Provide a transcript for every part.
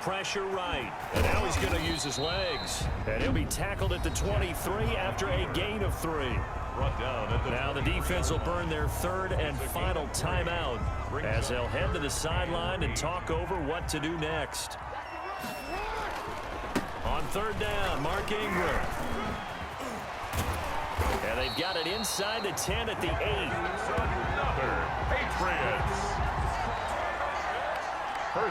pressure right. And now he's going to use his legs. And he'll be tackled at the 23 after a gain of 3. Now the defense will burn their third and final timeout as they'll head to the sideline and talk over what to do next. On third down, Mark Ingram. And they've got it inside the 10 at the 8. Patriots.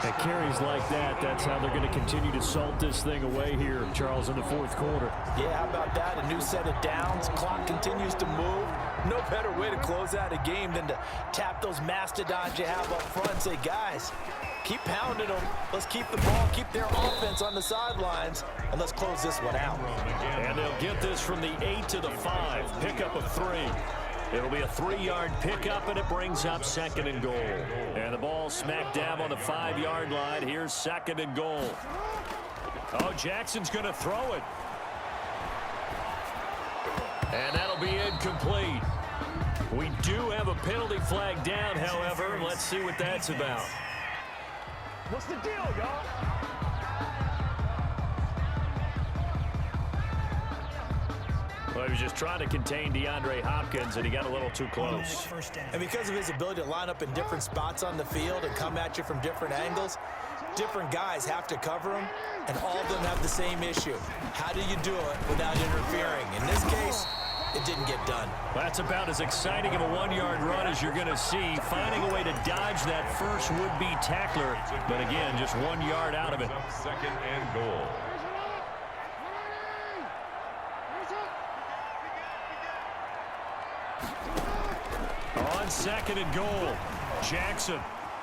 At carries like that, that's how they're going to continue to salt this thing away here, Charles, in the fourth quarter. Yeah, how about that? A new set of downs. Clock continues to move. No better way to close out a game than to tap those mastodons you have up front and say, guys, keep pounding them. Let's keep the ball, keep their offense on the sidelines, and let's close this one out. And they'll get this from the 8 to the 5. Pickup of 3. It'll be a 3-yard pickup, and it brings up second and goal. And the ball smack dab on the 5-yard line. Here's second and goal. Oh, Jackson's going to throw it. And that'll be incomplete. We do have a penalty flag down, however. Let's see what that's about. What's the deal, y'all? Well, he was just trying to contain DeAndre Hopkins, and he got a little too close. And because of his ability to line up in different spots on the field and come at you from different angles, different guys have to cover him, and all of them have the same issue. How do you do it without interfering? In this case, it didn't get done. That's about as exciting of a 1-yard run as you're going to see, finding a way to dodge that first would-be tackler. But again, just 1 yard out of it. Second and goal. On second and goal, Jackson.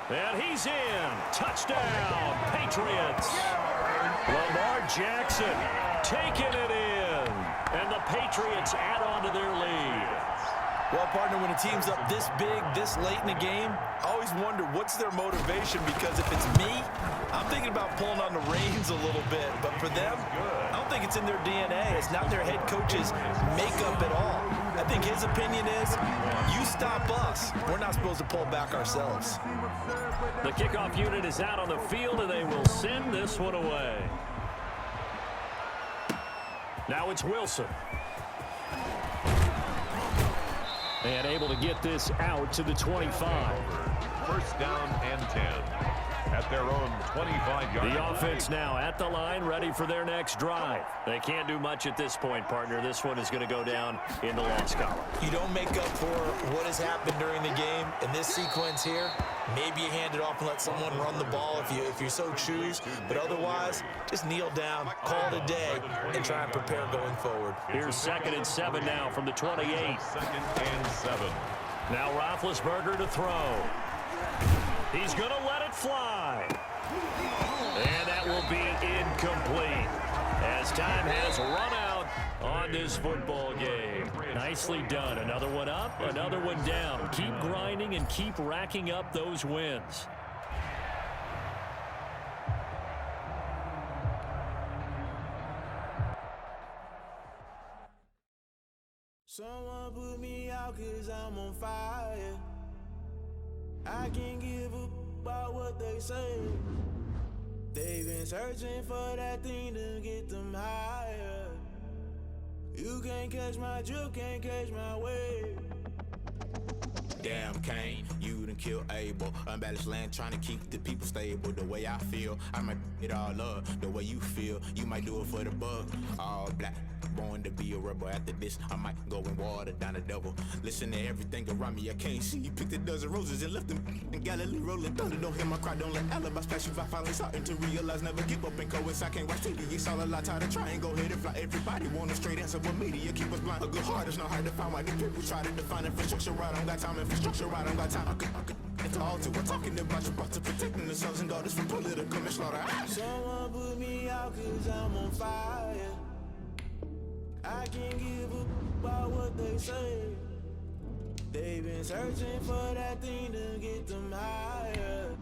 And he's in. Touchdown, Patriots. Lamar Jackson taking it in. And the Patriots add on to their lead. Well, partner, when a team's up this big, this late in the game, I always wonder what's their motivation, because if it's me, I'm thinking about pulling on the reins a little bit. But for them, I don't think it's in their DNA. It's not their head coach's makeup at all. I think his opinion is, you stop us. We're not supposed to pull back ourselves. The kickoff unit is out on the field, and they will send this one away. Now it's Wilson. And able to get this out to the 25. First down and 10 at their own 25-yard line. The offense now at the line, ready for their next drive. They can't do much at this point, partner. This one is going to go down in the loss column. You don't make up for what has happened during the game. In this sequence here, maybe you hand it off and let someone run the ball if you so choose. But otherwise, just kneel down, call it a day, and try and prepare going forward. Here's second and 7 now from the 28. Second and 7. Now Roethlisberger to throw. He's going to let it fly. And that will be incomplete as time has run out on this football game. Nicely done. Another one up, another one down. Keep grinding and keep racking up those wins. Someone put me out 'cause I'm on fire. I can't give up about what they say. They've been searching for that thing to get them higher. You can't catch my drift, can't catch my wave. Damn, Kane, you done killed Abel. Unbalanced land, trying to keep the people stable. The way I feel, I might it all up. The way you feel, you might do it for the bug. All black, born to be a rebel. After this, I might go and water down the devil. Listen to everything around me, I can't see. You picked a dozen roses and left them in Galilee rolling thunder. Don't hear my cry, don't let alibis splash you. I finally starting to realize, never give up and coincide. Can't watch TV, it's all a lot. Tired of trying, go ahead and fly. Everybody want a straight answer, but media keep us blind. A good heart is not hard to find. Why these people try to define infrastructure right? I don't got time, infrastructure right, I don't got time. I could it's all to. We're talking about you, about to protecting the sons and daughters from political manslaughter. Someone put me out 'cause I'm on fire. I can't give up about what they say. They've been searching for that thing to get them higher.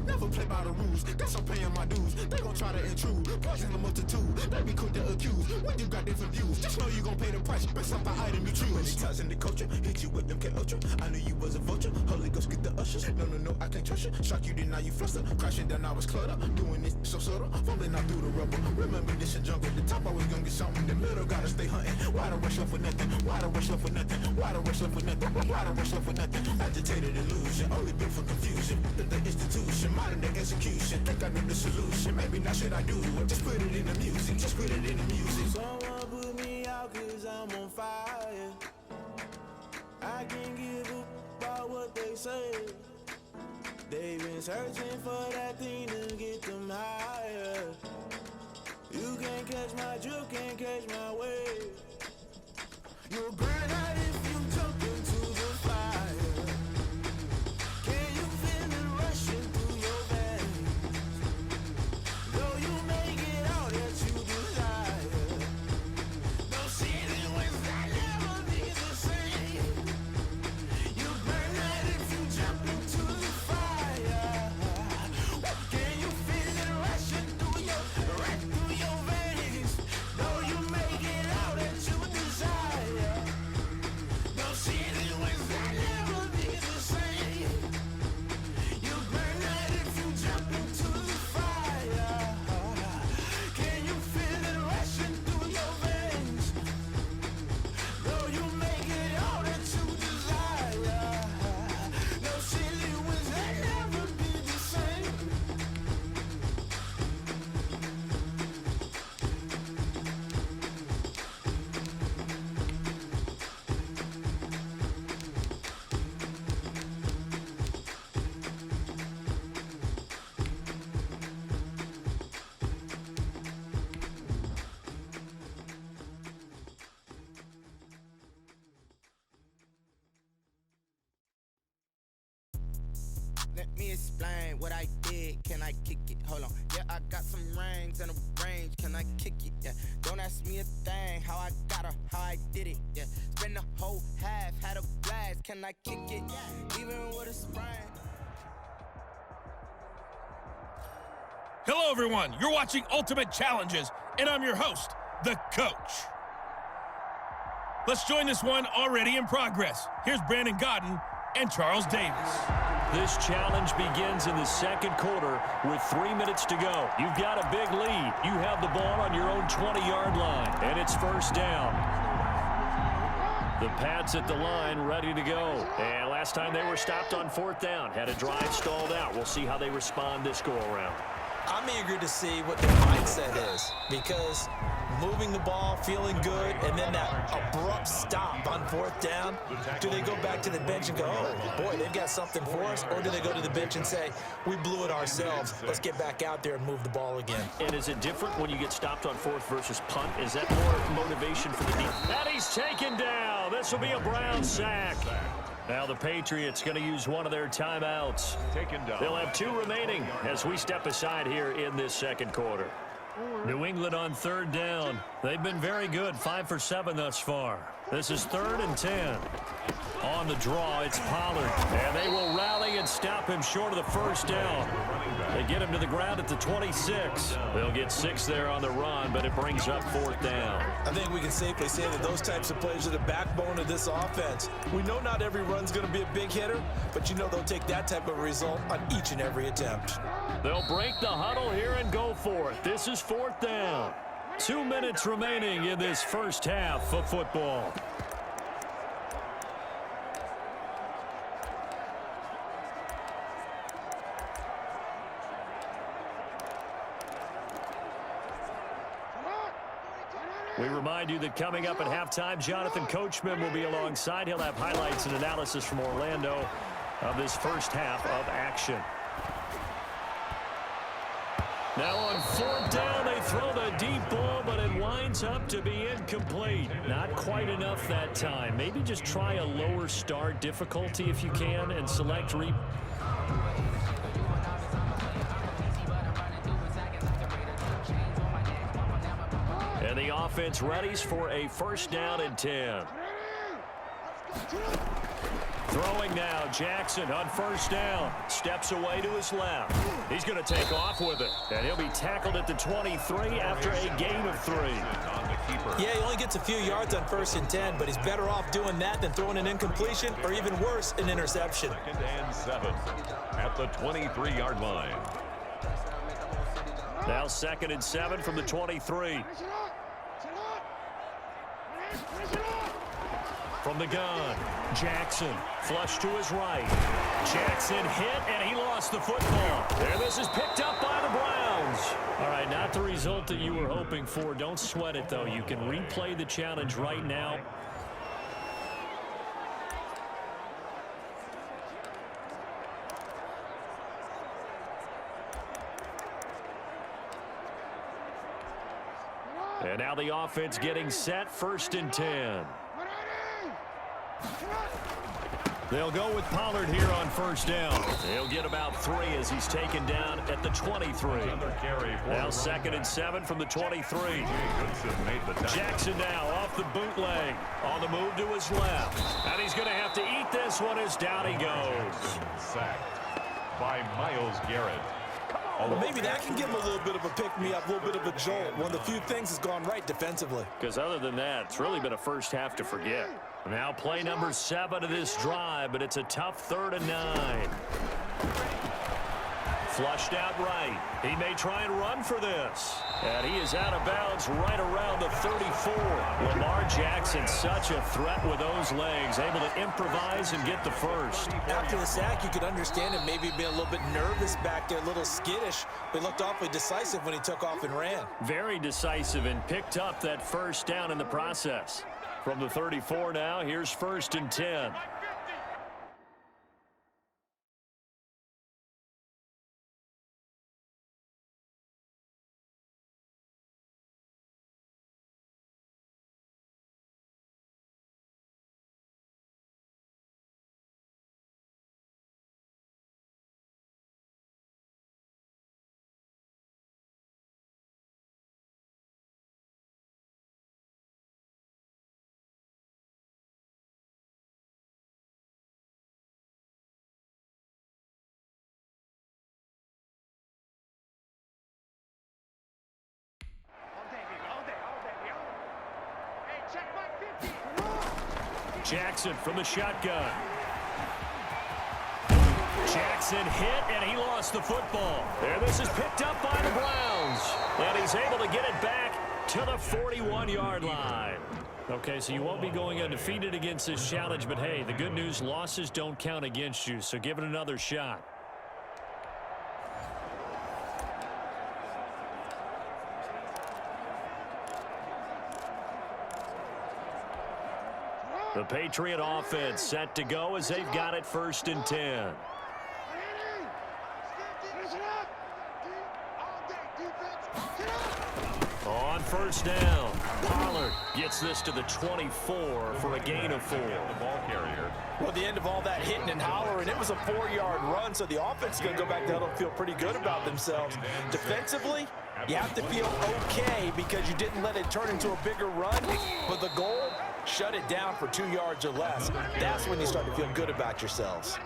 Never play by the rules. lose. That's I'm paying my dues. They gon' try to intrude. Poison the multitude. They be quick to accuse. When you got different views, just know you gon' pay the price based off the item you choose. Many times in the culture, hit you with them K Ultra. I knew you was a vulture. Holy Ghost get the ushers. No, I can't trust you. Shock you, then now you fluster. Crashing down, I was cluttered. Doing this so subtle. Fumbling out through the rubble. Remember this in jungle. The top always gonna get something. The middle gotta stay hunting. Why the rush left for nothing? Why the rush left for nothing? Why the rush left for nothing? Why the rush left for nothing? Agitated illusion. Only built for confusion. The institution. Modern day execution. Think I know the solution. Maybe not should I do it. Just put it in the music. Just put it in the music. Someone put me out cause I'm on fire. I can't give up about what they say. They've been searching for that thing to get them higher. You can't catch my drift, can't catch my wave. You'll burn out if you jump into the fire. Can you feel it rushing through your veins? Though you make it out that you desire. No ceiling was that never be the same. You burn out if you jump into the fire. Can you feel it rushing through your veins? Though you make it out that you desire. No ceiling was that never be the same. You burn out if you jump into the fire. Can you feel it rushing through your veins? Though you make it out that you desire. No ceiling was that never be the same. Let me explain what I did. Can I kick it? Hold on. Yeah, I got some rings and a range. Can I kick it? Yeah. Don't ask me a thing. How I got her, how I did it. Yeah. Spend the whole half, had a blast. Can I kick it? Even with a sprain. Hello, everyone. You're watching Ultimate Challenges, and I'm your host, The Coach. Let's join this one already in progress. Here's Brandon Godden and Charles Davis. This challenge begins in the second quarter with 3 minutes to go. You've got a big lead. You have the ball on your own 20-yard line, and it's first down. The Pats at the line ready to go. And last time they were stopped on fourth down, had a drive stalled out. We'll see how they respond this go-around. I'm eager to see what their mindset is, because moving the ball, feeling good, and then that abrupt stop on fourth down, do they go back to the bench and go, oh, boy, they've got something for us, or do they go to the bench and say, we blew it ourselves, let's get back out there and move the ball again? And is it different when you get stopped on fourth versus punt? Is that more motivation for the defense? And he's taken down. This will be a Brown sack. Now the Patriots going to use one of their timeouts. Taken down. They'll have 2 remaining as we step aside here in this second quarter. New England on third down. They've been very good, 5 for 7 thus far. This is 3rd and 10. On the draw, it's Pollard, and they will rally and stop him short of the first down. They get him to the ground at the 26. They'll get 6 there on the run, but it brings up 4th down. I think we can safely say that those types of plays are the backbone of this offense. We know not every run's going to be a big hitter, but you know they'll take that type of result on each and every attempt. They'll break the huddle here and go for it. This is 4th down. 2 minutes remaining in this first half of football. We remind you that coming up at halftime, Jonathan Coachman will be alongside. He'll have highlights and analysis from Orlando of this first half of action. Now on 4th down, they throw the deep ball, but it winds up to be incomplete. Not quite enough that time. Maybe just try a lower start difficulty if you can and select And the offense readies for a first down and 10. Throwing now, Jackson on first down. Steps away to his left. He's going to take off with it. And he'll be tackled at the 23 after a gain of 3. Yeah, he only gets a few yards on 1st and 10, but he's better off doing that than throwing an incompletion or even worse, an interception. 2nd and 7 at the 23-yard line. Now 2nd and 7 from the 23. From the gun, Jackson flush to his right. Jackson hit, and he lost the football. And this is picked up by the Browns. All right, not the result that you were hoping for. Don't sweat it, though. You can replay the challenge right now. And now the offense getting set, 1st and 10. They'll go with Pollard here on 1st down. He'll get about 3 as he's taken down at the 23. Now 2nd and 7 from the 23. Jackson now off the bootleg. On the move to his left. And he's going to have to eat this one as down he goes. Sacked by Myles Garrett. Well, maybe that can give him a little bit of a pick-me-up, a little bit of a jolt. One of the few things that's gone right defensively. Because other than that, it's really been a first half to forget. Now play number 7 of this drive, but it's a tough 3rd and 9. Flushed out right. He may try and run for this. And he is out of bounds right around the 34. Lamar Jackson, such a threat with those legs, able to improvise and get the first. After the sack, you could understand him maybe being a little bit nervous back there, a little skittish, but looked awfully decisive when he took off and ran. Very decisive and picked up that 1st down in the process. From the 34 now, here's 1st and 10. Jackson from the shotgun. Jackson hit, and he lost the football. There, this is picked up by the Browns. And he's able to get it back to the 41-yard line. Okay, so you won't be going undefeated against this challenge, but hey, the good news, losses don't count against you, so give it another shot. The Patriot offense set to go as they've got it 1st and 10. On 1st down, Pollard gets this to the 24 for a gain of 4. The ball carrier. Well, the end of all that hitting and hollering, it was a 4-yard run, so the offense is going to go back down and feel pretty good about themselves. Defensively, you have to feel okay because you didn't let it turn into a bigger run, but the goal, shut it down for 2 yards or less. That's when you start to feel good about yourselves.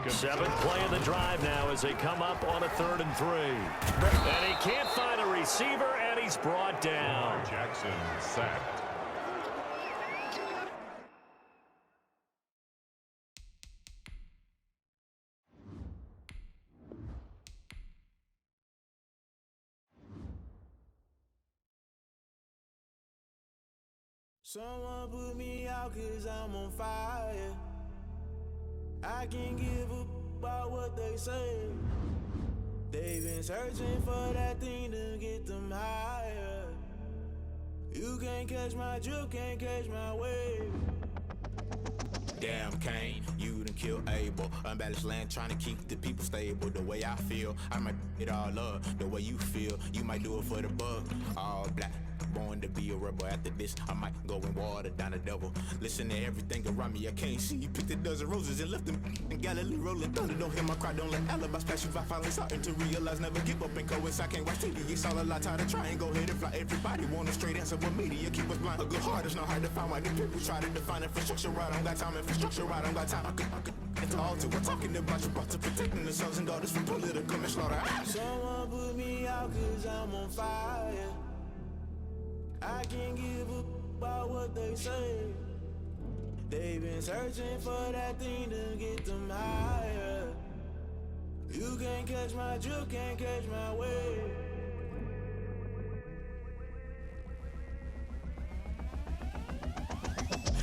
7th play of the drive now as they come up on a 3rd and 3. And he can't find a receiver, and he's brought down. Jackson sacked. Someone put me out 'cause I'm on fire. I can't give up about what they say. They've been searching for that thing to get them higher. You can't catch my drift, can't catch my wave. Damn, Kane, you them kill Abel. Unbalanced land trying to keep the people stable. The way I feel, I might it all up. The way you feel, you might do it for the buck. All black, born to be a rebel. After this, I might go and water down the devil. Listen to everything around me, I can't see. Picked a dozen roses and left them in Galilee rolling thunder. Don't hear my cry, don't let alibis pass you by. Finally starting to realize, never give up and coincide. Can't watch TV, it's all a lot. Tired of trying, go ahead and fly. Everybody want a straight answer, but media keep us blind. A good heart is not hard to find. Why the people try to define infrastructure right? I don't got time, infrastructure right, I don't got time. I could it's all to we're talking about you, about to protecting the sons and daughters from political manslaughter. Someone put me out cause I'm on fire. I can't give up about what they say. They've been searching for that thing to get them higher. You can't catch my drift, can't catch my wave.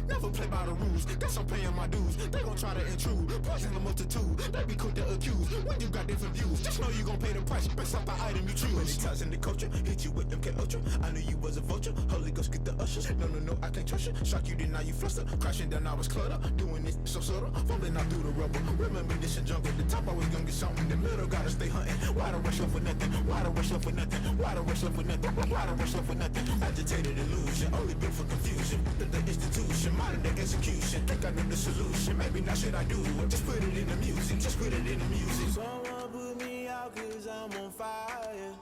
Never play by the rules, guess I'm paying my dues. They gon' try to intrude, poison the multitude. They be quick to accuse, when you got different views. Just know you gon' pay the price, based off the item you choose. Many times in the culture, hit you with MK Ultra. I knew you was a vulture, Holy Ghost get the ushers. No, I can't trust you. Shock you, then now you fluster. Crashing down, I was clutter. Doing this so subtle, fumbling out through the rubble. Remember this a jungle, the top always gonna get something. The middle gotta stay hunting. Why the rush left with nothing? Why the rush left with nothing? Why the rush left with nothing? Why the rush left with nothing? Agitated illusion, only built for confusion. The institution, modern day execution. Think I know the solution. Maybe not should I do it? Just put it in the music. Just put it in the music. Someone put me out cause I'm on fire.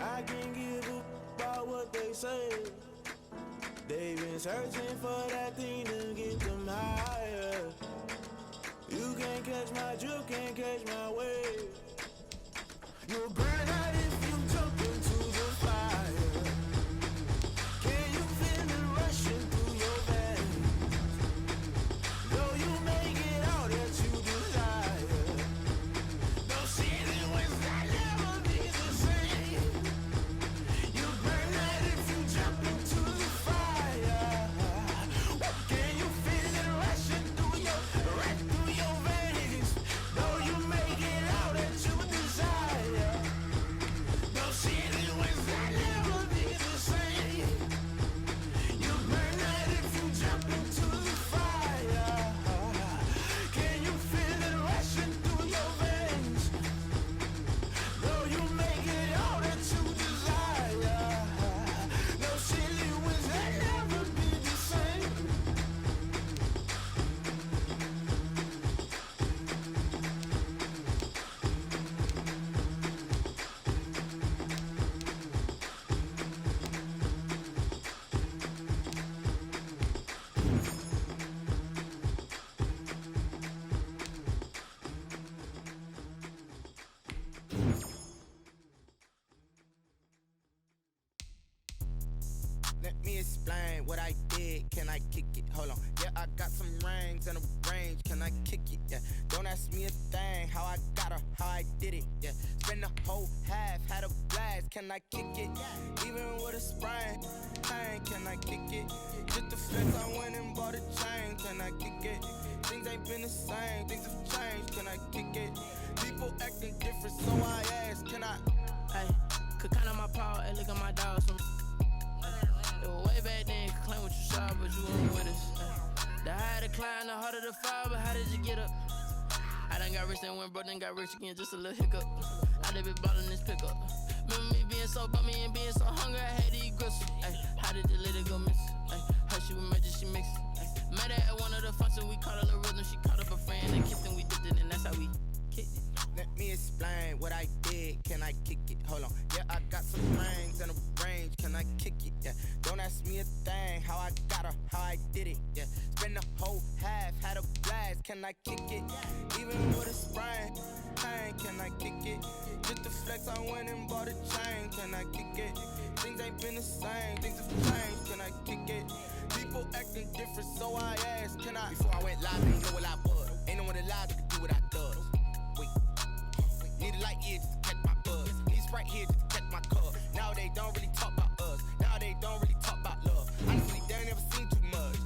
I can't give up about what they say. They've been searching for that thing to get them higher. You can't catch my drift, can't catch my wave. You'll burn out if you jump into the fire. Can you feel it rushing through your veins? Though you make it all that you desire. Those seasons when I never be the same. You burn out if you jump into the fire. Can you feel it rushing through your veins? Though you make it all that you desire. Those seasons when I never be the same. You burn out if you jump into the fire. Can you feel it rushing through your veins? Though you make it all that you desire. Those silly winds that never be the same. Let me explain what I did. Can I kick it? Hold on. Yeah, I got some rings and a range. Can I kick it? Yeah. Don't ask me a thing. How I got her, how I did it. Yeah. Spend the whole half, had a blast. Can I kick it? Even with a sprain. Pain, can I kick it? Just the flex, I went and bought a chain. Can I kick it? Things ain't been the same. Things have changed. Can I kick it? People acting different, so I ask. Can I? Hey, could count on my power, and look at my dogs. It was way back then, could claim what you saw, but you weren't with us. The higher the climb, the harder the fall, but how did you get up? I done got rich and went broke, then got rich again, just a little hiccup. I done been ballin' this pickup. Remember me being so bummy and being so hungry, I had to eat gristle. Ay, how did the lady go miss? Ay, how she was magic, she mixed. Met her at one of the functions, we caught a little rhythm, she caught up a friend, they kissed and we dipped it, and that's how we kicked it. Let me explain what I did. Can I kick it? Hold on. Yeah, I got some rings and a range. Can I kick it? Yeah. Don't ask me a thing. How I got her, how I did it. Yeah. Spend the whole half, had a blast. Can I kick it? Even with a sprain. Pain, can I kick it? Just the flex, I went and bought a chain. Can I kick it? Things ain't been the same. Things have changed. Can I kick it? People acting different, so I asked. Can I? Before I went live, they know what I was. Ain't no one alive that could do what I does. Wait. Need a light here just to catch my buzz. Need Sprite here just to catch my cup. Now they don't really talk about us. Now they don't really talk about love. Honestly, they ain't never seen too much.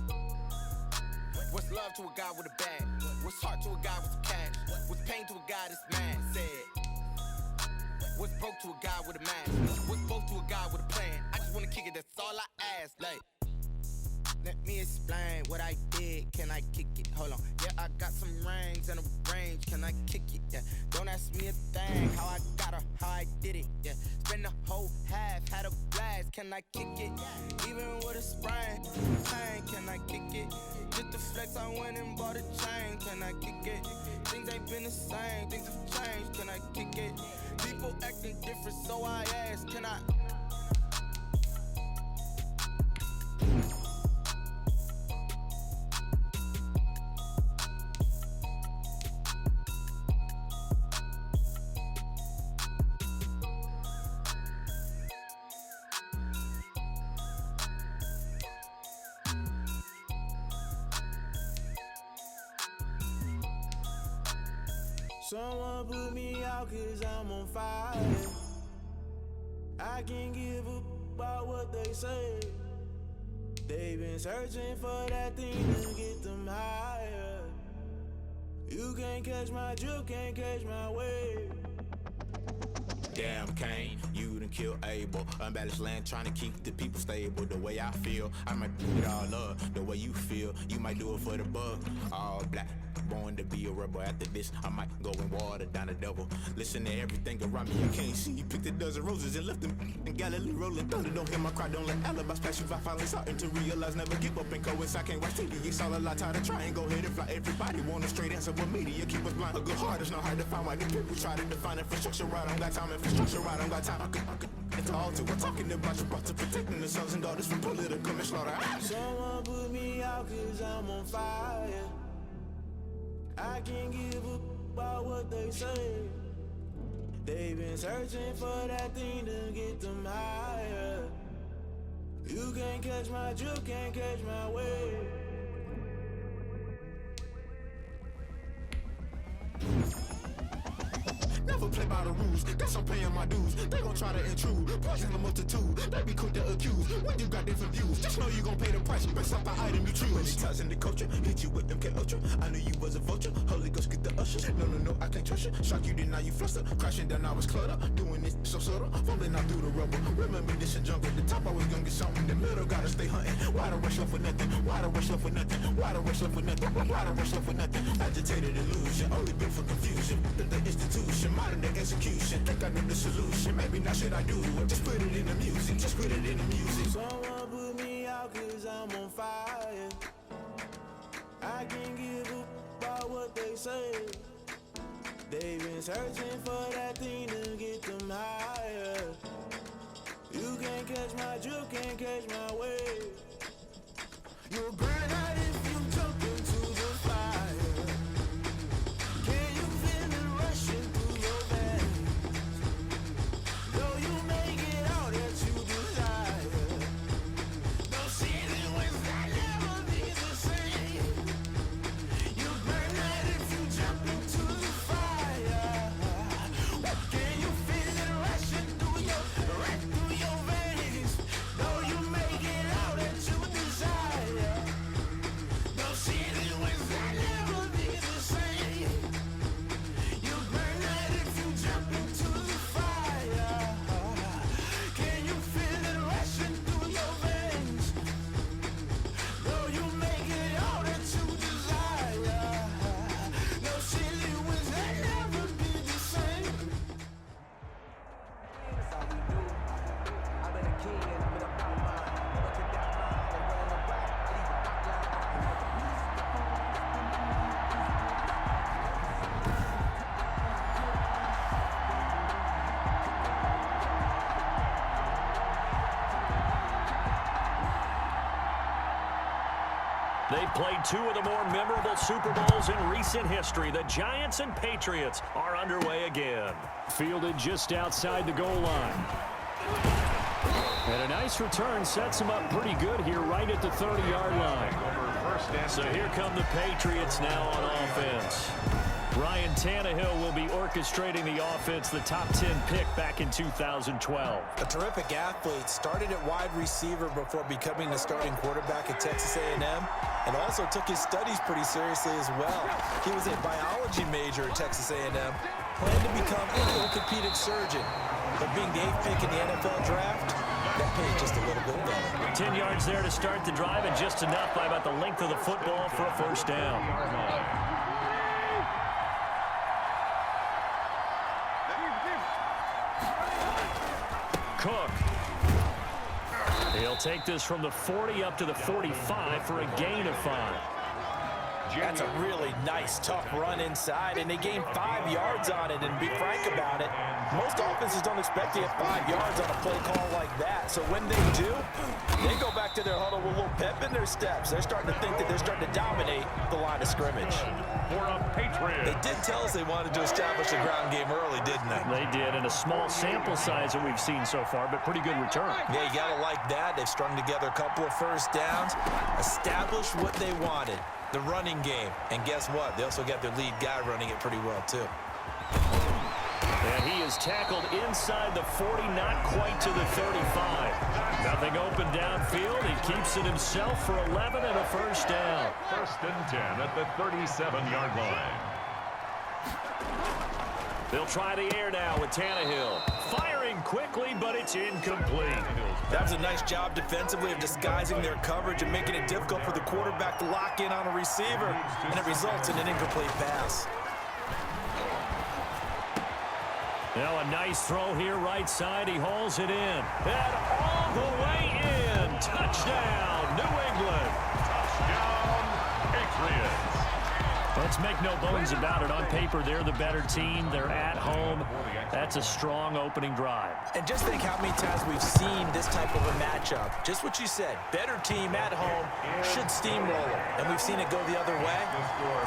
What's love to a guy with a bag? What's heart to a guy with some cash? What's pain to a guy that's mad? Said. What's broke to a guy with a mask? What's both to a guy with a plan? I just wanna kick it, that's all I ask. Like, let me me explain what I did. Can I kick it? Hold on. Yeah, I got some rings and a range. Can I kick it? Yeah. Don't ask me a thing. How I got her, how I did it. Yeah. Spend the whole half, had a blast. Can I kick it? Even with a sprain, pain. Can I kick it? Just to flex, I went and bought a chain. Can I kick it? Things ain't been the same. Things have changed. Can I kick it? People acting different, so I ask. Can I? Someone put me out 'cause I'm on fire. I can't give up about what they say. They've been searching for that thing to get them higher. You can't catch my drift, can't catch my wave. Damn, Kane, you done killed Abel. Unbalanced land, trying to keep the people stable. The way I feel, I might do it all up. The way you feel, you might do it for the bug. All black, born to be a rebel. After this, I might go and water down the devil. Listen to everything around me, I can't see. You picked a dozen roses and left them in Galilee rolling thunder. Don't hear my cry, don't let alibis pass you. I finally starting to realize, never give up and coincide. Can't watch TV, it's all a lot, tired of trying. Go ahead and fly. Everybody want a straight answer, but media keep us blind. A good heart is not hard to find. Why the people try to define infrastructure right? I don't got time, infrastructure right? I don't got time. I could it's all to. We're talking about you, about to protecting the sons and daughters from political manslaughter. Someone put me out 'cause I'm on fire. I can't give up about what they say. They've been searching for that thing to get them higher. You can't catch my drift, can't catch my wave. Never play by the rules, guess I'm paying my dues. They gon' try to intrude, poison the multitude. They be quick to accuse, when you got different views. Just know you gon' pay the price, based off the item you choose. Many times in the culture, hit you with MK Ultra. I knew you was a vulture, Holy Ghost get the usher. No, I can't trust you. Shock you, then now you fluster. Crashing down, I was clutter. Doing this so subtle, falling out through the rubble. Remember this and jungle, the top I was gonna get something. The middle gotta stay hunting. Why the rush left for nothing? Why the rush left for nothing? Why the rush left for nothing? Why the rush left for nothing? Agitated illusion, only built for confusion. The institution, modern day execution. Think I know the solution. Maybe not should I do it? Just put it in the music. Just put it in the music. Someone put me out 'cause I'm on fire. I can't give up about what they say. They've been searching for that thing to get them higher. You can't catch my drift, can't catch my wave. You'll burn out if you jump into the fire. Can you feel it rushing through your veins? Though you make it all that you desire. Those seasons when I never be the same. You burn out if you jump into the fire. Can you feel it rushing through your veins? Though you make it all that you desire. Those seasons when I never be the same. You burn out if you jump into the fire. Can you feel it rushing through your veins? Though you make it all that you desire. No silly winds that never be the same. That's all we do. I've been a king and been about mine. Never took that line and running the rap. I leave the They've played two of the more memorable Super Bowls in recent history. The Giants and Patriots are underway again. Fielded just outside the goal line. And a nice return sets him up pretty good here right at the 30-yard line. So here come the Patriots now on offense. Ryan Tannehill will be orchestrating the offense, the top 10 pick back in 2012. A terrific athlete, started at wide receiver before becoming the starting quarterback at Texas A&M, and also took his studies pretty seriously as well. He was a biology major at Texas A&M, planned to become an orthopedic surgeon, but being the 8th pick in the NFL draft, that pays just a little bit better. 10 yards there to start the drive, and just enough by about the length of the football for a first down. Cook. He'll take this from the 40 up to the 45 for a gain of 5. That's a really nice, tough run inside, and they gained 5 yards on it. And to be frank about it, most offenses don't expect to get 5 yards on a play call like that. So when they do, they go back to their huddle with a little pep in their steps. They're starting to think that they're starting to dominate the line of scrimmage. For a Patriot. They did tell us they wanted to establish the ground game early, didn't they? They did, and a small sample size that we've seen so far, but pretty good return. Yeah, you got to like that. They've strung together a couple of first downs, established what they wanted. The running game. And guess what? They also got their lead guy running it pretty well, too. And he is tackled inside the 40, not quite to the 35. Nothing open downfield. He keeps it himself for 11 and a first down. 1st and 10 at the 37-yard line. They'll try the air now with Tannehill. Firing quickly, but it's incomplete. That was a nice job defensively of disguising their coverage and making it difficult for the quarterback to lock in on a receiver, and it results in an incomplete pass. Now a nice throw here right side. He hauls it in. And all the way in. Touchdown, New England. Touchdown, Patriots. Let's make no bones about it. On paper, they're the better team. They're at home. That's a strong opening drive. And just think how many times we've seen this type of a matchup. Just what you said. Better team at home should steamroll them. And we've seen it go the other way.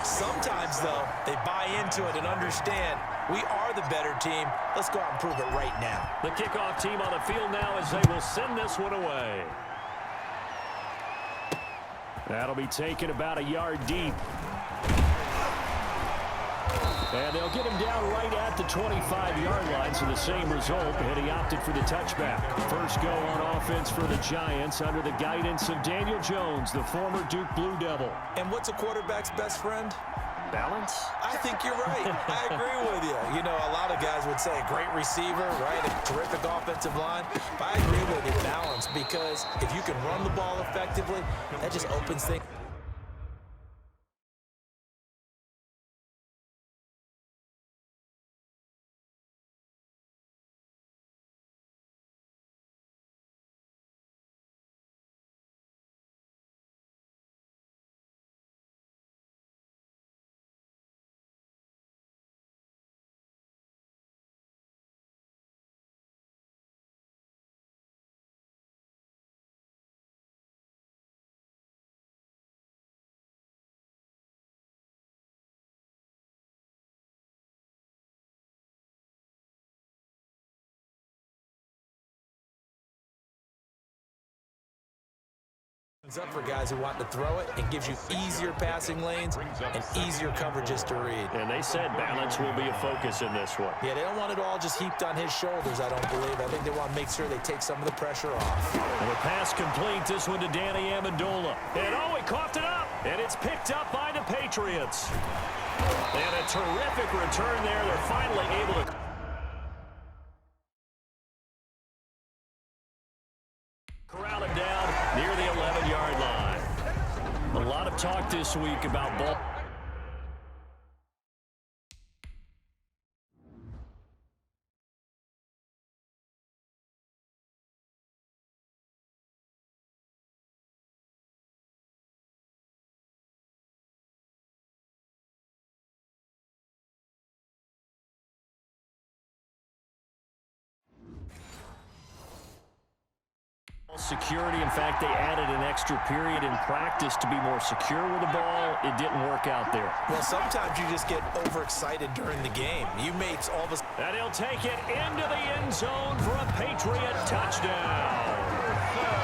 Sometimes, though, they buy into it and understand we are the better team. Let's go out and prove it right now. The kickoff team on the field now as they will send this one away. That'll be taken about a yard deep. And they'll get him down right at the 25-yard line, so the same result, and he opted for the touchback. First go on offense for the Giants under the guidance of Daniel Jones, the former Duke Blue Devil. And what's a quarterback's best friend? Balance? I think you're right. I agree with you. You know, a lot of guys would say a great receiver, right? A terrific offensive line. But I agree with you, balance, because if you can run the ball effectively, that just opens things. Up for guys who want to throw it. It gives you easier passing lanes and easier coverages to read. And they said balance will be a focus in this one. Yeah, they don't want it all just heaped on his shoulders, I don't believe. I think they want to make sure they take some of the pressure off. And the pass complete, this one to Danny Amendola. And oh, he coughed it up. And it's picked up by the Patriots. And a terrific return there. They're finally able to... corral him down near the 11-yard line. A lot of talk this week about ball. Security. In fact, they added an extra period in practice to be more secure with the ball. It didn't work out there. Well, sometimes you just get overexcited during the game. You mates all of a... And he'll take it into the end zone for a Patriot touchdown.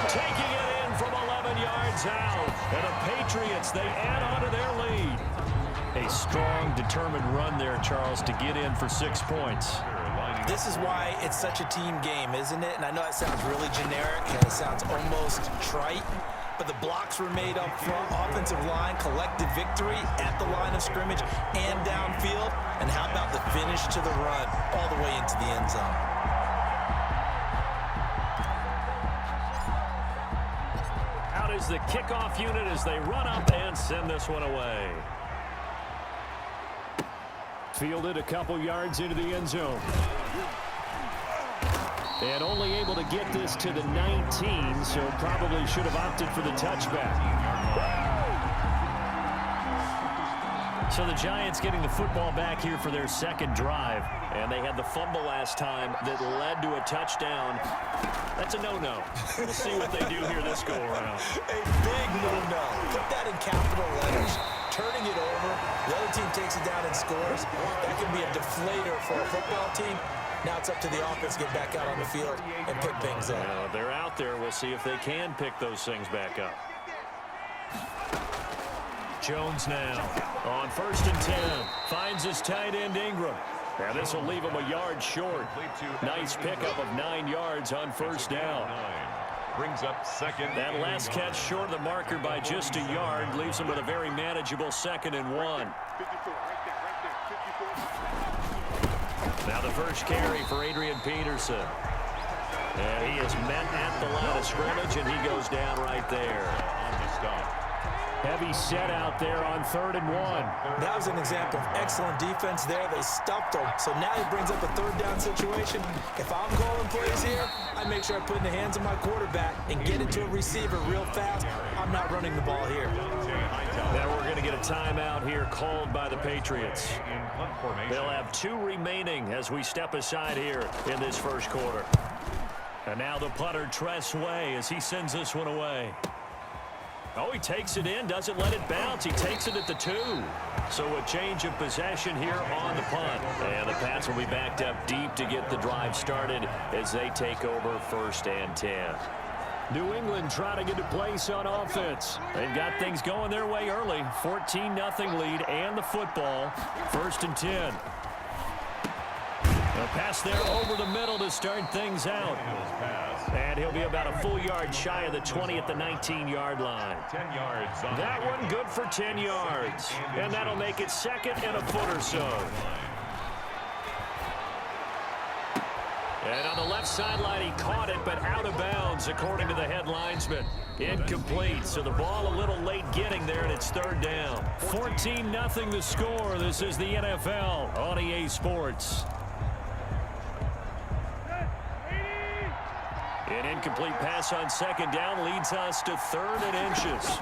Taking it in from 11 yards out. And the Patriots, they add on to their lead. A strong, determined run there, Charles, to get in for 6 points. This is why it's such a team game, isn't it? And I know it sounds really generic and it sounds almost trite, but the blocks were made up front, offensive line, collective victory at the line of scrimmage and downfield. And how about the finish to the run all the way into the end zone? is the kickoff unit as they run up and send this one away. Fielded a couple yards into the end zone. And only able to get this to the 19, so probably should have opted for the touchback. So the Giants getting the football back here for their second drive. And they had the fumble last time that led to a touchdown. That's a no-no. We'll see what they do here this go-around. A big no-no. Put that in capital letters. Turning it over. The other team takes it down and scores. That can be a deflator for a football team. Now it's up to the offense to get back out on the field and pick things up. Well, they're out there. We'll see if they can pick those things back up. Jones now on 1st and 10. Finds his tight end Ingram. Now this will leave him a yard short. Nice pickup of 9 yards on 1st down. Brings up second. That last catch short of the marker by just a yard leaves him with a very manageable 2nd and 1. Now the first carry for Adrian Peterson. And he is met at the line of scrimmage, and he goes down right there. On the stop. Heavy set out there on 3rd and 1. That was an example of excellent defense there. They stuffed him. So now he brings up a 3rd down situation. If I'm calling plays here, I make sure I put it in the hands of my quarterback and get it to a receiver real fast. I'm not running the ball here. Now we're going to get a timeout here called by the Patriots. They'll have 2 remaining as we step aside here in this first quarter. And now the punter, Tress Way, as he sends this one away. Oh, he takes it in, doesn't let it bounce. He takes it at the 2. So a change of possession here on the punt. And the Pats will be backed up deep to get the drive started as they take over 1st and 10. New England trying to get a place on offense. They've got things going their way early. 14-0 lead and the football. 1st and 10. A pass there over the middle to start things out. And he'll be about a full yard shy of the 20 at the 19-yard line. 10 yards. That one good for 10 yards. And that'll make it 2nd and a foot or so. And on the left sideline, he caught it, but out of bounds, according to the head linesman. Incomplete, so the ball a little late getting there, and it's 3rd down. 14-0 the score. This is the NFL on EA Sports. An incomplete pass on 2nd down leads us to 3rd and inches.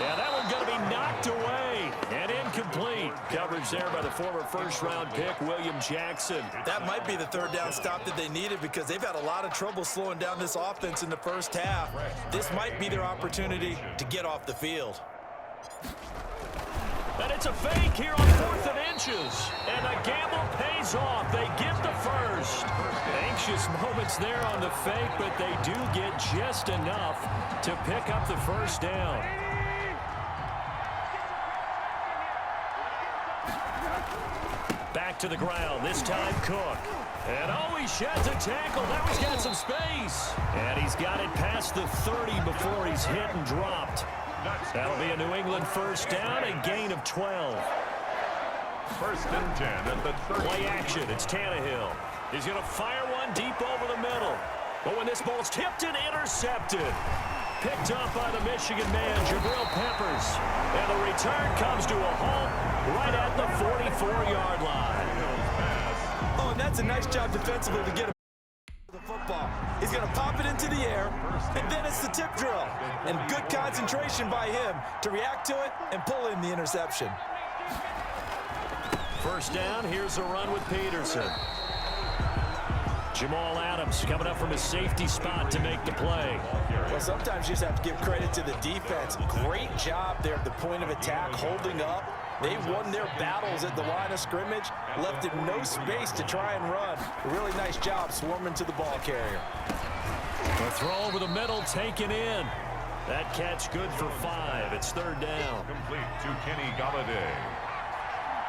Yeah, that one's going to be knocked away and incomplete. Coverage there by the former 1st-round pick, William Jackson. That might be the 3rd down stop that they needed because they've had a lot of trouble slowing down this offense in the first half. This might be their opportunity to get off the field. And it's a fake here on 4th and inches. And the gamble pays off. They get the first. Anxious moments there on the fake, but they do get just enough to pick up the 1st down. Back to the ground, this time Cook. And oh, he sheds a tackle. That one's got some space. And he's got it past the 30 before he's hit and dropped. That'll be a New England 1st down, a gain of 12. 1st and 10 at the 30. Play action, it's Tannehill. He's going to fire one deep over the middle. But when this ball's tipped and intercepted, picked up by the Michigan man, Jabril Peppers. And the return comes to a halt right at the 44-yard line. Oh, and that's a nice job defensively to get him the football. He's going to pop it into the air, and then it's the tip drill. And good concentration by him to react to it and pull in the interception. 1st down, here's a run with Peterson. Jamal Adams coming up from his safety spot to make the play. Well, sometimes you just have to give credit to the defense. Great job there at the point of attack, holding up. They won their battles at the line of scrimmage, left him no space to try and run. A really nice job swarming to the ball carrier. A throw over the middle, taken in. That catch good for 5. It's 3rd down. Complete to Kenny Galladay.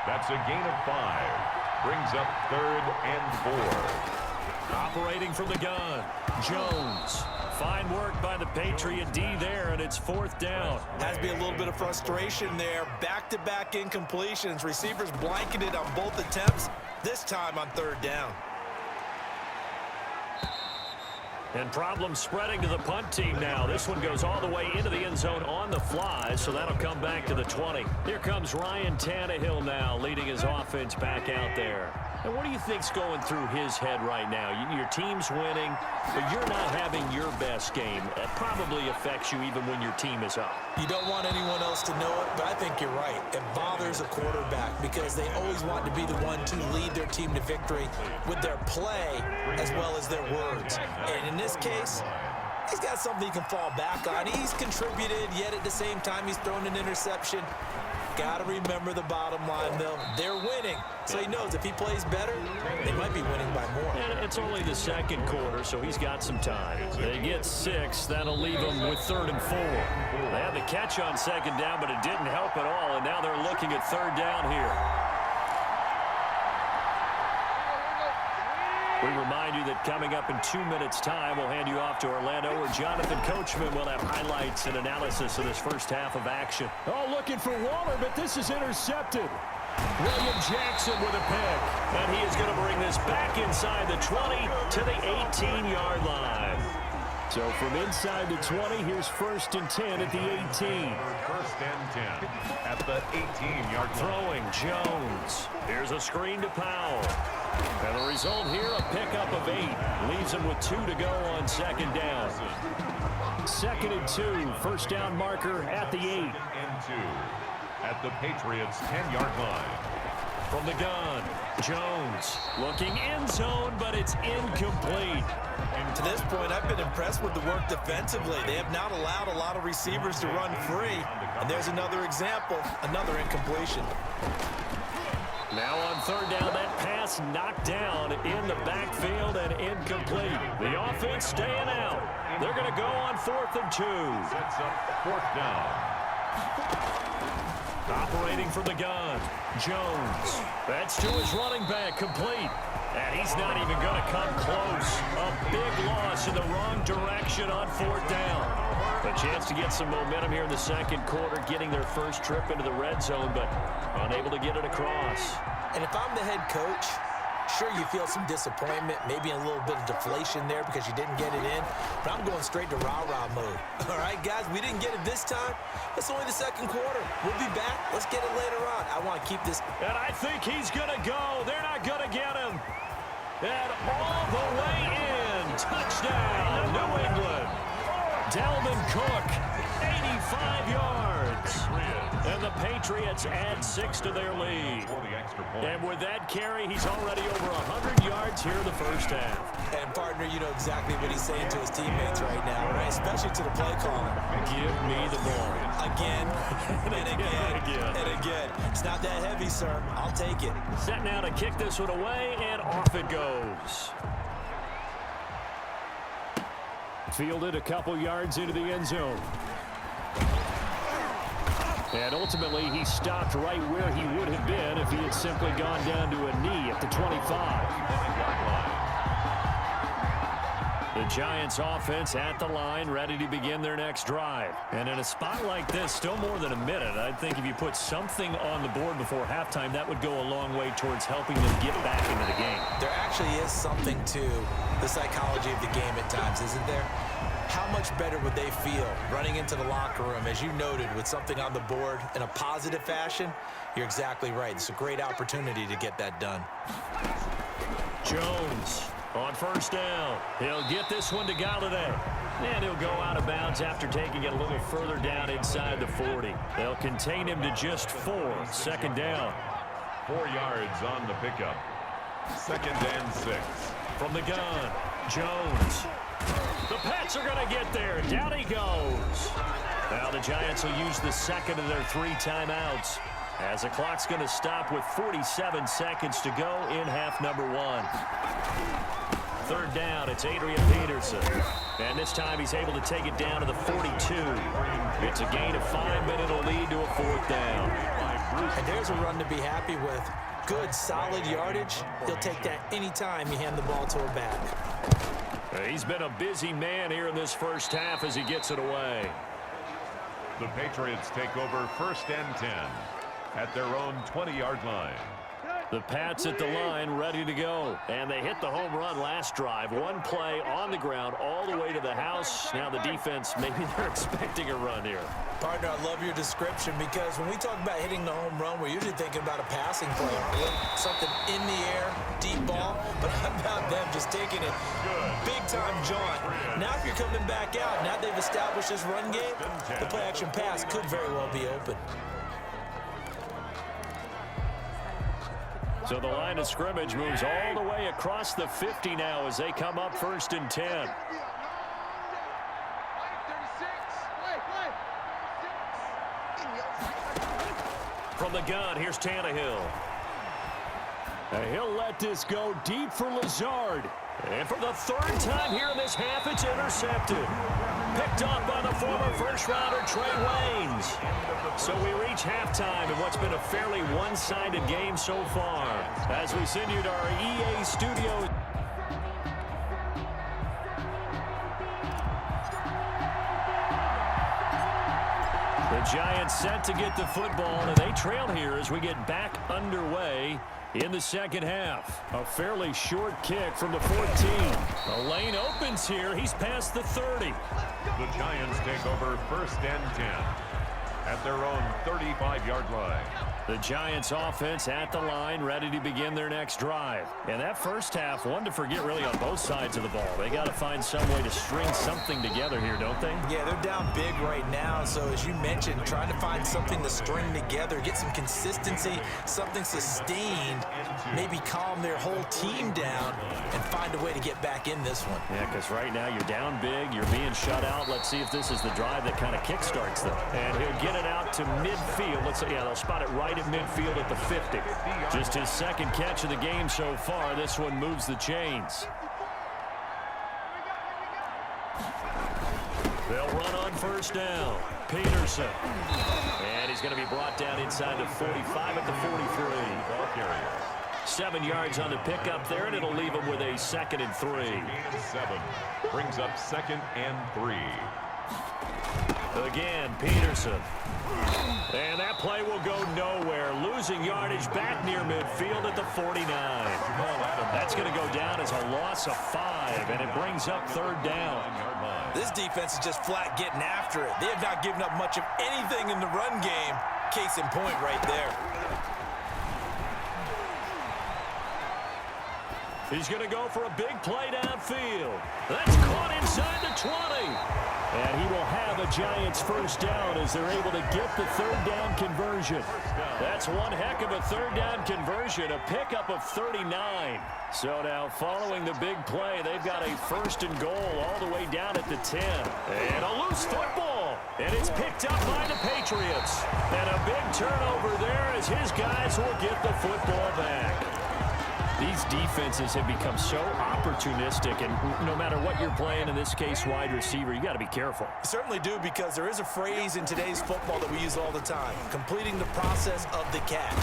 That's a gain of 5. Brings up 3rd and 4. Operating from the gun, Jones. Fine work by the Patriot D there, and it's 4th down. Has to be a little bit of frustration there. Back-to-back incompletions. Receivers blanketed on both attempts, this time on 3rd down. And problems spreading to the punt team now. This one goes all the way into the end zone on the fly, so that'll come back to the 20. Here comes Ryan Tannehill now, leading his offense back out there. And what do you think's going through his head right now? Your team's winning, but you're not having your best game. It probably affects you even when your team is up. You don't want anyone else to know it, but I think you're right. It bothers a quarterback because they always want to be the one to lead their team to victory with their play as well as their words. And in this case, he's got something he can fall back on. He's contributed, yet at the same time he's thrown an interception. Got to remember the bottom line, though. They're winning, so he knows if he plays better, they might be winning by more. And it's only the second quarter, so he's got some time. They get 6. That'll leave them with 3rd and 4. They had the catch on 2nd down, but it didn't help at all, and now they're looking at 3rd down here. We remind you that coming up in 2 minutes' time, we'll hand you off to Orlando, where Jonathan Coachman will have highlights and analysis of this first half of action. Oh, looking for Waller, but this is intercepted. William Jackson with a pick. And he is going to bring this back inside the 20 to the 18-yard line. So from inside the 20, here's 1st and 10 at the 18. 1st and 10 at the 18-yard line. Throwing Jones. Here's a screen to Powell. And the result here, a pickup of 8. Leaves him with 2 to go on 2nd down. 2nd and 2. 1st down marker at the 8. 2nd and 2 at the Patriots' 10-yard line. From the gun, Jones looking end zone, but it's incomplete. And to this point, I've been impressed with the work defensively. They have not allowed a lot of receivers to run free. And there's another example, another incompletion. Now on 3rd down, that pass knocked down in the backfield and incomplete. The offense staying out. They're going to go on 4th and 2. Sets up 4th down. Operating from the gun, Jones. That's to his running back, complete. And he's not even going to come close. A big loss in the wrong direction on 4th down. A chance to get some momentum here in the second quarter, getting their first trip into the red zone, but unable to get it across. And if I'm the head coach, sure you feel some disappointment, maybe a little bit of deflation there because you didn't get it in, but I'm going straight to rah-rah mode. All right, guys, we didn't get it this time. It's only the second quarter. We'll be back. Let's get it later on. I want to keep this. And I think he's going to go. They're not going to get him. And all the way in. Touchdown, New England. Dalvin Cook, 85 yards. And the Patriots add 6 to their lead. And with that carry, he's already over 100 yards here in the first half. And, partner, you know exactly what he's saying to his teammates right now, right? Especially to the play caller. Give me the ball. Again, and again, and again. It's not that heavy, sir. I'll take it. Set now to kick this one away, and off it goes. Fielded a couple yards into the end zone. And ultimately, he stopped right where he would have been if he had simply gone down to a knee at the 25. The Giants offense at the line, ready to begin their next drive. And in a spot like this, still more than a minute, I think if you put something on the board before halftime, that would go a long way towards helping them get back into the game. There actually is something to the psychology of the game at times, isn't there? How much better would they feel running into the locker room, as you noted, with something on the board in a positive fashion? You're exactly right. It's a great opportunity to get that done. Jones on 1st down. He'll get this one to Galladay. And he'll go out of bounds after taking it a little further down inside the 40. They'll contain him to just 4. 2nd down. 4 yards on the pickup. 2nd and 6. From the gun, Jones. The Pats are going to get there. Down he goes. Now the Giants will use the second of their 3 timeouts, as the clock's going to stop with 47 seconds to go in half number 1. 3rd down, it's Adrian Peterson. And this time he's able to take it down to the 42. It's a gain of 5, but it'll lead to a 4th down. And there's a run to be happy with. Good, solid yardage. He'll take that anytime you hand the ball to a back. He's been a busy man here in this first half as he gets it away. The Patriots take over 1st and 10 at their own 20-yard line. The Pats at the line, ready to go. And they hit the home run last drive. One play on the ground all the way to the house. Now the defense, maybe they're expecting a run here. Partner, I love your description because when we talk about hitting the home run, we're usually thinking about a passing play. Something in the air, deep ball. But how about them just taking it big-time jaunt? Now if you're coming back out, now they've established this run game, the play-action pass could very well be open. So the line of scrimmage moves all the way across the 50 now as they come up 1st and 10. From the gun, here's Tannehill. He'll let this go deep for Lazard. And for the 3rd time here in this half, it's intercepted. Picked up by the former first-rounder Trey Waynes. So we reach halftime in what's been a fairly one-sided game so far. As we send you to our EA studios. The Giants set to get the football, and they trail here as we get back underway in the second half. A fairly short kick from the 14. The lane opens here. He's past the 30. The Giants take over 1st and 10 at their own 35-yard line. The Giants offense at the line, ready to begin their next drive. And that first half, one to forget really on both sides of the ball. They got to find some way to string something together here, don't they? Yeah, they're down big right now. So as you mentioned, trying to find something to string together, get some consistency, something sustained, maybe calm their whole team down and find a way to get back in this one. Yeah, because right now you're down big, you're being shut out. Let's see if this is the drive that kind of kickstarts them. And he'll get it out to midfield. Let's see, yeah, they'll spot it right at midfield at the 50. Just his 2nd catch of the game so far. This one moves the chains. They'll run on 1st down. Peterson. And he's going to be brought down inside the 45 at the 43. 7 yards on the pickup there, and it'll leave him with a 2nd and 3. 7 brings up 2nd and 3. Again, Peterson. And that play will go nowhere. Losing yardage back near midfield at the 49. That's going to go down as a loss of 5, and it brings up 3rd down. This defense is just flat getting after it. They have not given up much of anything in the run game. Case in point right there. He's going to go for a big play downfield. That's caught inside the 20. And he will have a Giants 1st down as they're able to get the 3rd down conversion. That's one heck of a 3rd down conversion, a pickup of 39. So now following the big play, they've got a 1st and goal all the way down at the 10. And a loose football. And it's picked up by the Patriots. And a big turnover there as his guys will get the football back. These defenses have become so opportunistic, and no matter what you're playing, in this case wide receiver, you got to be careful. You certainly do, because there is a phrase in today's football that we use all the time, completing the process of the catch.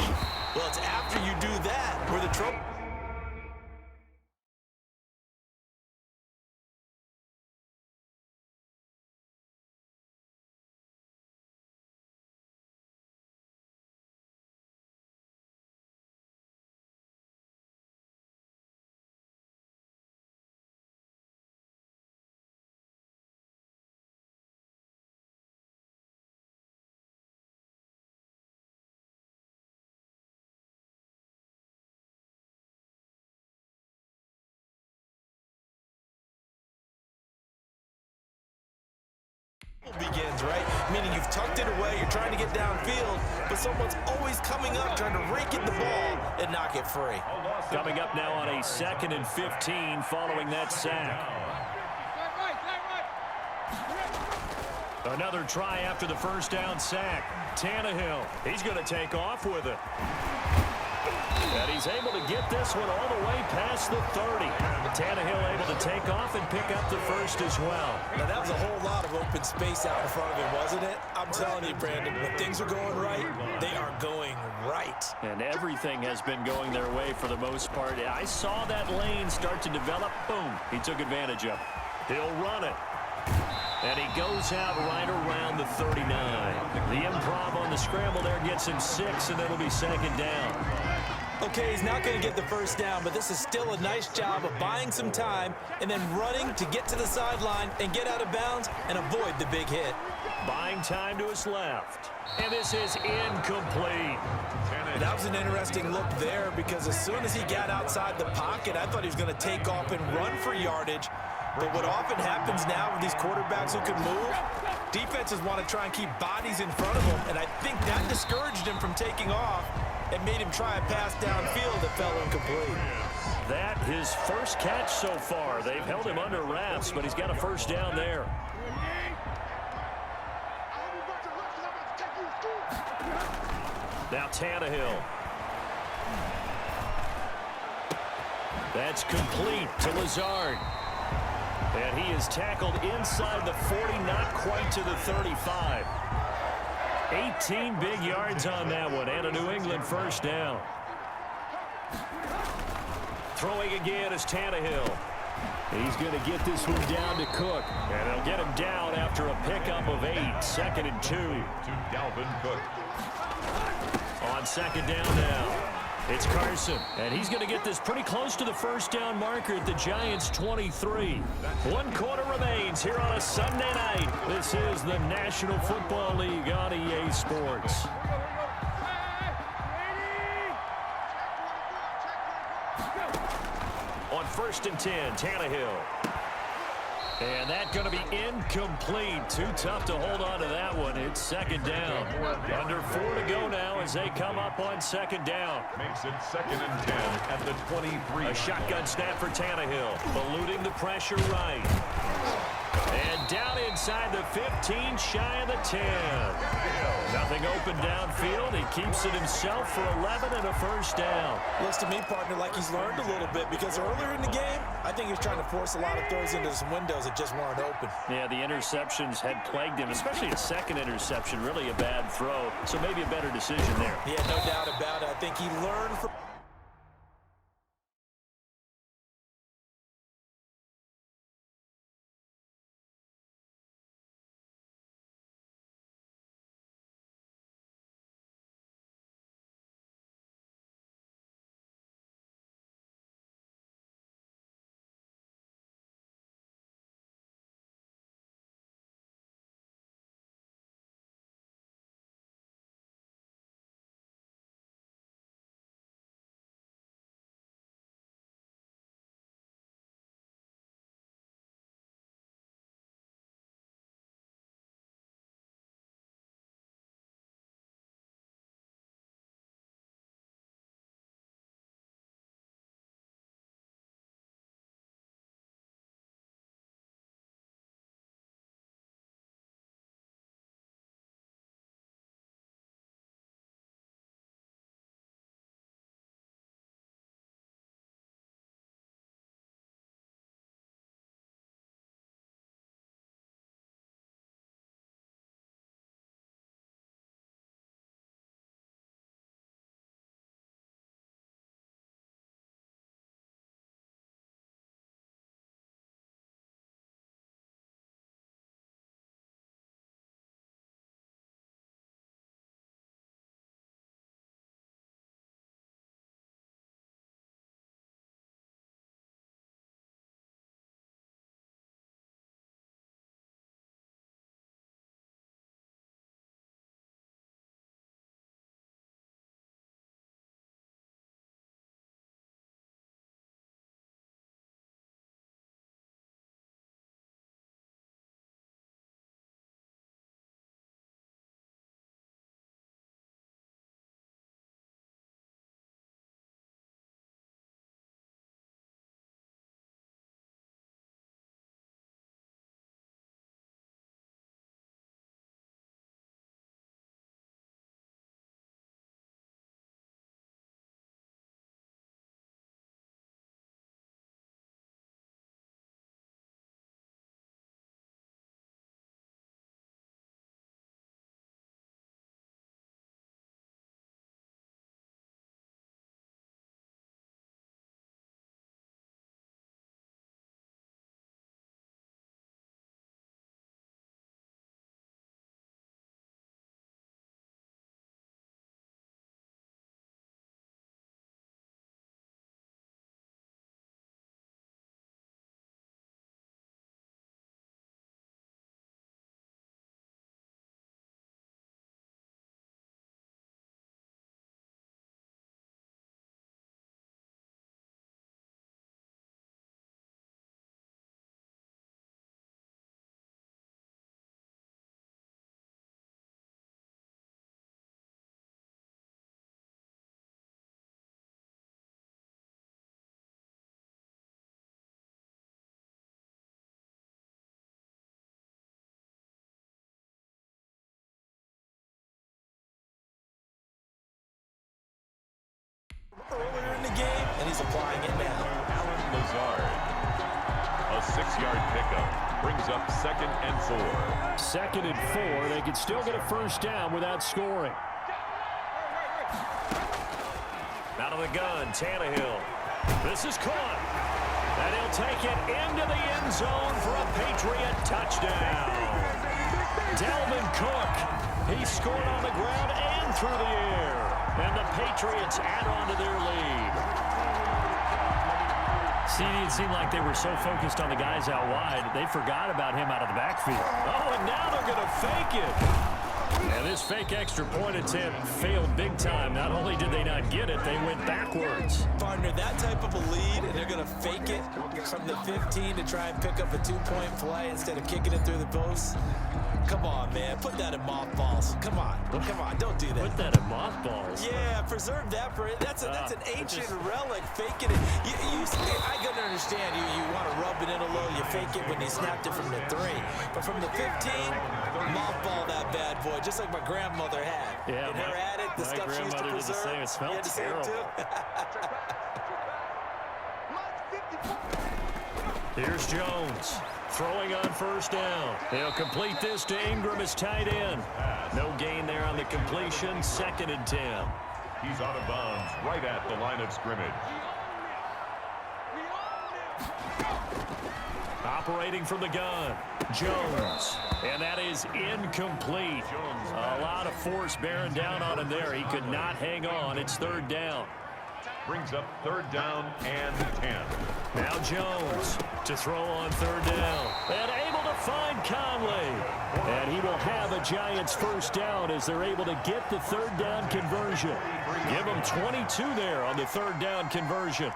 Well, it's after you do that where the trouble... begins, right? Meaning you've tucked it away, you're trying to get downfield, but someone's always coming up trying to rake at the ball and knock it free. Coming up now on a 2nd and 15 following that sack. Another try after the 1st down sack. Tannehill, he's going to take off with it. And he's able to get this one all the way past the 30. Tannehill able to take off and pick up the 1st as well. Now, that was a whole lot of open space out in front of him, wasn't it? I'm telling you, Brandon, when things are going right, they are going right. And everything has been going their way for the most part. I saw that lane start to develop. Boom. He took advantage of it. He'll run it. And he goes out right around the 39. The improv on the scramble there gets him 6, and it'll be 2nd down. Okay, he's not going to get the first down, but this is still a nice job of buying some time and then running to get to the sideline and get out of bounds and avoid the big hit. Buying time to his left. And this is incomplete. That was an interesting look there because as soon as he got outside the pocket, I thought he was going to take off and run for yardage. But what often happens now with these quarterbacks who can move, defenses want to try and keep bodies in front of them, and I think that discouraged him from taking off and made him try a pass downfield that fell incomplete. That his first catch so far. They've held him under wraps, but he's got a first down there. Now Tannehill. That's complete to Lazard. And he is tackled inside the 40, not quite to the 35. 18 big yards on that one, and a New England first down. Throwing again is Tannehill. He's going to get this one down to Cook. And they'll get him down after a pickup of 8. 2nd and 2. To Dalvin Cook. On 2nd down now. It's Carson, and he's going to get this pretty close to the first down marker at the Giants' 23. 1 quarter remains here on a Sunday night. This is the National Football League on EA Sports. On 1st and 10, Tannehill. And that's going to be incomplete. Too tough to hold on to that one. It's 2nd down. Under 4 to go now as they come up on 2nd down. Makes it 2nd and 10 at the 23. A shotgun snap for Tannehill. Eluding the pressure right. And down inside the 15, shy of the 10. Nothing open downfield. He keeps it himself for 11 and a first down. Looks to me, partner, like he's learned a little bit because earlier in the game, I think he was trying to force a lot of throws into some windows that just weren't open. Yeah, the interceptions had plagued him, especially a second interception, really a bad throw. So maybe a better decision there. Yeah, no doubt about it. I think he learned from Earlier in the game, and he's applying it now. Alan Lazard. A 6-yard pickup brings up 2nd and 4. 2nd and 4. They could still get a first down without scoring. Out of the gun, Tannehill. This is caught. And he'll take it into the end zone for a Patriot touchdown. Dalvin Cook. He scored on the ground and through the air. And the Patriots add on to their lead. See, it seemed like they were so focused on the guys out wide, they forgot about him out of the backfield. Oh, and now they're going to fake it. And this fake extra point attempt failed big time. Not only did they not get it, they went backwards. Partner, that type of a lead, and they're going to fake it from the 15 to try and pick up a 2-point play instead of kicking it through the post. Come on, man. Put that in mothballs. Come on. Come on. Don't do that. Put that in mothballs? Yeah, preserve that for it. That's an ancient relic. Faking it. I can understand. You want to rub it in a little. You fake it when you snapped it from the 3. But from the 15, mothball that bad boy, just like my grandmother had. Yeah, in her attic, the stuff she used to preserve. Did the same. It smelled terrible. Here's Jones. Throwing on first down. He'll complete this to Ingram as tight end. No gain there on the completion. 2nd and 10. He's out of bounds right at the line of scrimmage. Operating from the gun, Jones. And that is incomplete. A lot of force bearing down on him there. He could not hang on. It's 3rd down. Brings up 3rd down and 10. Now Jones to throw on 3rd down. And able to find Conley. And he will have a Giants first down as they're able to get the 3rd down conversion. Give him 22 there on the 3rd down conversion.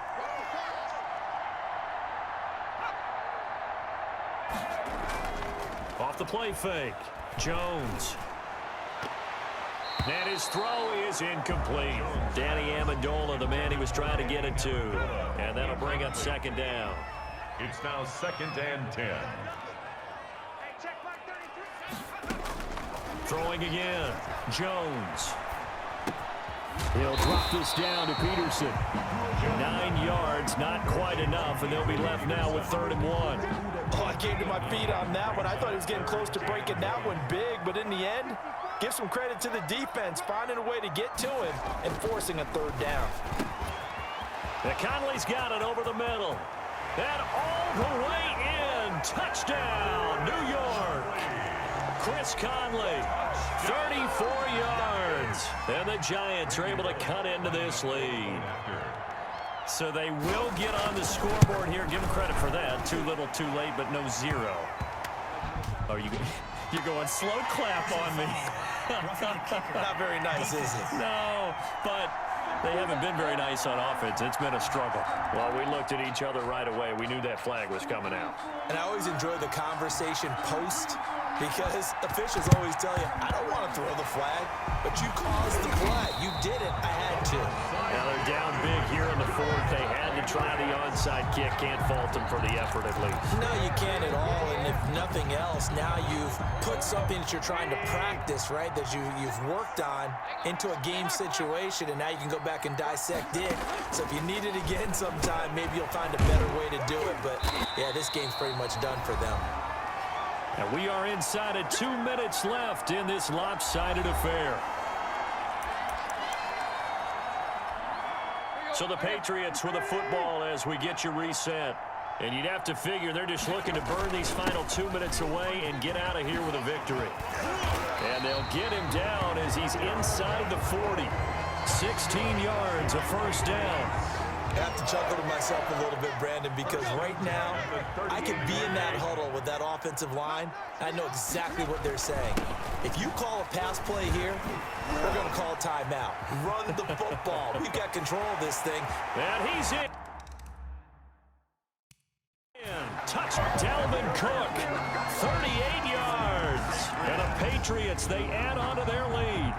Off the play fake, Jones. And his throw is incomplete. Danny Amendola, the man he was trying to get it to. And that'll bring up 2nd down. It's now 2nd and 10. Throwing again, Jones. He'll drop this down to Peterson. 9 yards, not quite enough, and they'll be left now with 3rd and 1. Oh, I came to my feet on that one. I thought he was getting close to breaking that one big, but in the end, give some credit to the defense, finding a way to get to him and forcing a 3rd down. And Conley's got it over the middle. And all the way in. Touchdown, New York. Chris Conley, 34 yards. And the Giants are able to cut into this lead. So they will get on the scoreboard here. Give them credit for that. Too little, too late, but no 0. Oh, you're going slow clap on me. Not very nice, is it? No, but they haven't been very nice on offense. It's been a struggle. Well, we looked at each other right away. We knew that flag was coming out. And I always enjoy the conversation post because officials always tell you, I don't want to throw the flag, but you caused the play. You did it. I had to. Now they're down big here in the 4th. They had to try the onside kick. Can't fault them for the effort at least. No, you can't at all. And if nothing else, now you've put something that you're trying to practice, right, that you've worked on into a game situation, and now you can go back and dissect it. So if you need it again sometime, maybe you'll find a better way to do it. But, yeah, this game's pretty much done for them. And we are inside of 2 minutes left in this lopsided affair. So the Patriots with the football as we get you reset. And you'd have to figure they're just looking to burn these final 2 minutes away and get out of here with a victory. And they'll get him down as he's inside the 40. 16 yards, a first down. I have to chuckle to myself a little bit, Brandon, because right now I could be in that huddle with that offensive line. I know exactly what they're saying. If you call a pass play here, we're going to call a timeout. Run the football. We've got control of this thing. And he's in. Touch Dalvin Cook, 38 yards. And the Patriots, they add on to their lead.